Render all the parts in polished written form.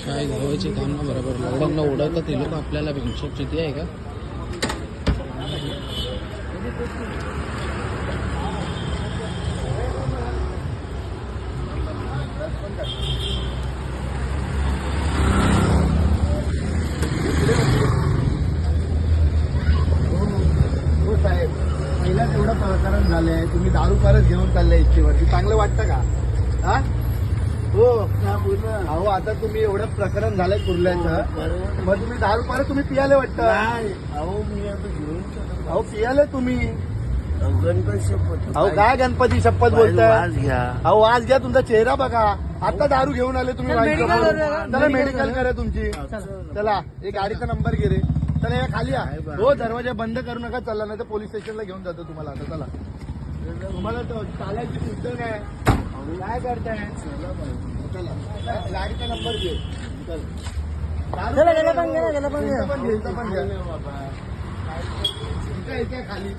काय घावायचे काम ना बरोबर लॉकडाऊनला उडवतात ते लोक आपल्याला हिशोब किती आहे का. पहिलाच एवढं प्रकरण झालंय, तुम्ही दारू परत घेऊन चाललाय इच्छेवरती, चांगलं वाटतं का? हा हो अहो, आता तुम्ही एवढं प्रकरण झालंय कुर्ल्याचं, मग तुम्ही दारू परत तुम्ही पियाले वाटतं. अहो मी आता घेऊन अहो पियाले तुम्ही. गणपती शपथ. अहो काय गणपती शपथ बोलताय? आज घ्या. अहो आज घ्या, तुमचा चेहरा बघा. आता दारू घेऊन आले तुम्ही. चला मेडिकल करा तुमची. चला एक गाडीचा नंबर घे रे. चला या खाली या. हो दरवाजा बंद करू नका, चला नाही तर पोलीस स्टेशनला घेऊन जातो तुम्हाला. आता चला, तुम्हाला चालायची सुद्धा नाही. काय करताय? चला गाडीचा नंबर घे. खाली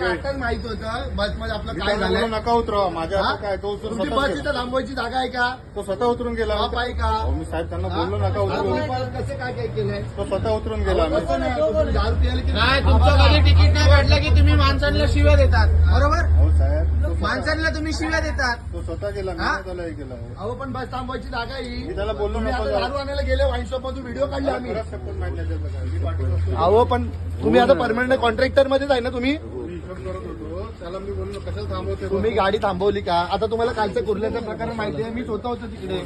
आताच माहित होतं बस मध्ये आपलं काय झालं. नका उतरवा माझ्या काय तो तुमची बस इथं थांबवायची जागा आहे का? तो स्वतः उतरून गेला. बाप आहे का? मी साहेब त्यांना बोललो नका उतरू. कसं काय काय केलंय? तो स्वतः उतरून गेला. कसं नाही, तुम्ही दारू प्यायला की काय तुमचं कधी तिकीट नाही काढलं की तुम्ही माणसांना शिव्या देतात, बरोबर? हो साहेब, माणसांना तुम्ही शिव्या देतात. तो स्वतः गेला. मी नाही त्याला हे केलं. अहो पण बस थांबवायची जागा आहे ही. मी त्याला बोललो तुम्ही नको आता जाऊ. दारू आणायला गेले वाईन शॉप मधून व्हिडिओ काढले आम्ही. खरंच शपथ माहिती नाही त्याचं काय. मी पाठवलं. अहो पण तुम्ही आता परमनंट कॉन्ट्रॅक्टर मध्येच आहे ना तुम्ही? मी हिशोब करत होतो त्याला. मी बोललो कशाला थांबवते. तुम्ही गाडी थांबवली का? आता तुम्हाला कालचं कुर्ल्याचा प्रकार माहिती आहे. मी स्वतः होतो तिकडे.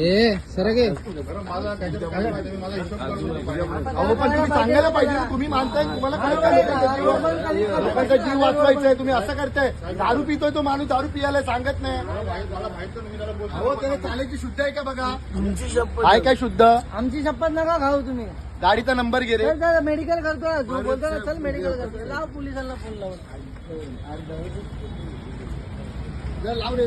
ए सरगे बरं, मला त्याच्यात काय माहिती. मला हिशोब करत होतो. अहो पण तुम्ही सांगायला पाहिजे ना, तुम्ही मानताय, तुम्हाला काय करायचं? लोकांचा जीव वाचवायचा आहे, तुम्ही असं करताय. दारू पितोय तो माणूस, दारू पियाला सांगत नाही. मला माहित मी त्याला बोलतो. अहो त्याला चालायची शुद्ध आहे का बघा? तुमची शपथ. आहे काय शुद्ध? आमची शपथ नका खाऊ तुम्ही. गाडीचा नंबर घे रे. मेडिकल करतो, जो बोलतो ना चल मेडिकल करतो, लाव पोलिसांना फोन लावून. लाव रे.